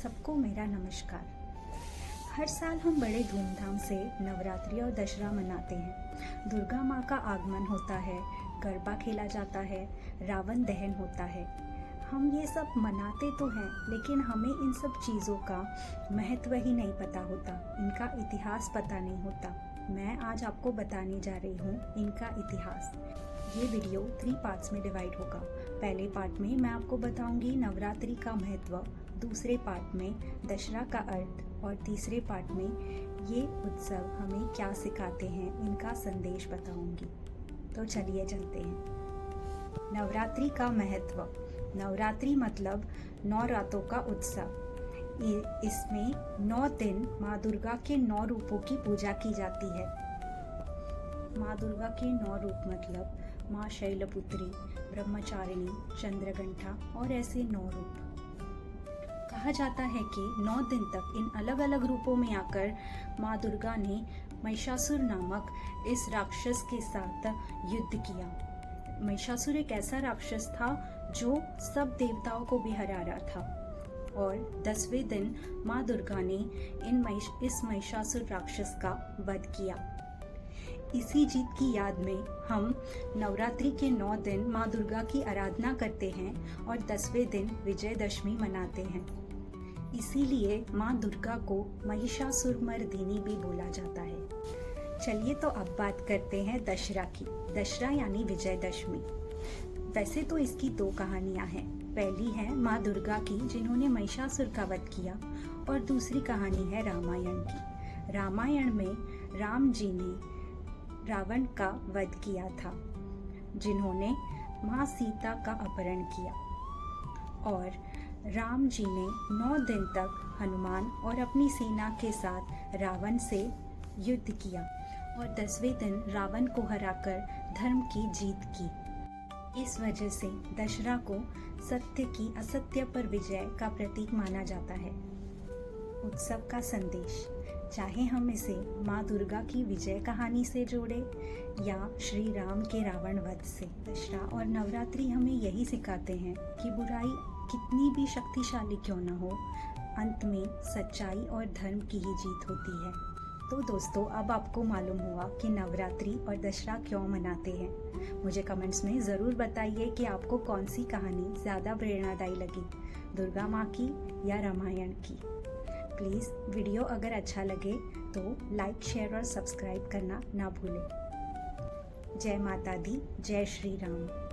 सबको मेरा नमस्कार। हर साल हम बड़े धूमधाम से नवरात्रि और दशहरा मनाते हैं। दुर्गा माँ का आगमन होता है, गरबा खेला जाता है, रावण दहन होता है। हम ये सब मनाते तो हैं, लेकिन हमें इन सब चीज़ों का महत्व ही नहीं पता होता, इनका इतिहास पता नहीं होता। मैं आज आपको बताने जा रही हूँ इनका इतिहास। ये वीडियो 3 पार्ट्स में डिवाइड होगा। पहले पार्ट में मैं आपको बताऊंगी नवरात्रि का महत्व, दूसरे पार्ट में दशहरा का अर्थ और तीसरे पार्ट में ये उत्सव हमें क्या सिखाते हैं, इनका संदेश बताऊंगी। तो चलिए चलते हैं। नवरात्रि का महत्व। नवरात्रि मतलब 9 रातों का उत्सव। इसमें 9 दिन माँ दुर्गा के 9 रूपों की पूजा की जाती है। माँ दुर्गा के 9 रूप मतलब माँ शैलपुत्री, ब्रह्मचारिणी, चंद्रघंटा और ऐसे 9 रूप। कहा जाता है कि 9 दिन तक इन अलग अलग रूपों में आकर माँ दुर्गा ने महिषासुर नामक इस राक्षस के साथ युद्ध किया। महिषासुर एक ऐसा राक्षस था जो सब देवताओं को भी हरा रहा था और 10वें दिन माँ दुर्गा ने इस महिषासुर राक्षस का वध किया। इसी जीत की याद में हम नवरात्रि के 9 दिन माँ दुर्गा की आराधना करते हैं और 10वें दिन विजयदशमी मनाते हैं। इसीलिए माँ दुर्गा को महिषासुरमर्दिनी भी बोला जाता है। चलिए तो अब बात करते हैं दशहरा की। दशहरा यानी विजयदशमी। वैसे तो इसकी 2 कहानियां हैं। पहली है माँ दुर्गा की, जिन्होंने महिषासुर का वध किया, और दूसरी कहानी है रामायण की। रामायण में राम जी ने रावण का वध किया था, जिन्होंने माँ सीता का अपहरण किया, और राम जी ने 9 दिन तक हनुमान और अपनी सेना के साथ रावण से युद्ध किया और 10वें दिन रावण को हराकर धर्म की जीत की। इस वजह से दशहरा को सत्य की असत्य पर विजय का प्रतीक माना जाता है। उत्सव का संदेश। चाहे हम इसे माँ दुर्गा की विजय कहानी से जोड़े या श्री राम के रावण वध से, दशहरा और नवरात्रि हमें यही सिखाते हैं कि बुराई कितनी भी शक्तिशाली क्यों न हो, अंत में सच्चाई और धर्म की ही जीत होती है। तो दोस्तों, अब आपको मालूम हुआ कि नवरात्रि और दशहरा क्यों मनाते हैं। मुझे कमेंट्स में ज़रूर बताइए कि आपको कौन सी कहानी ज़्यादा प्रेरणादायी लगी, दुर्गा माँ की या रामायण की। प्लीज़ वीडियो अगर अच्छा लगे तो लाइक, शेयर और सब्सक्राइब करना ना भूलें। जय माता दी, जय श्री राम।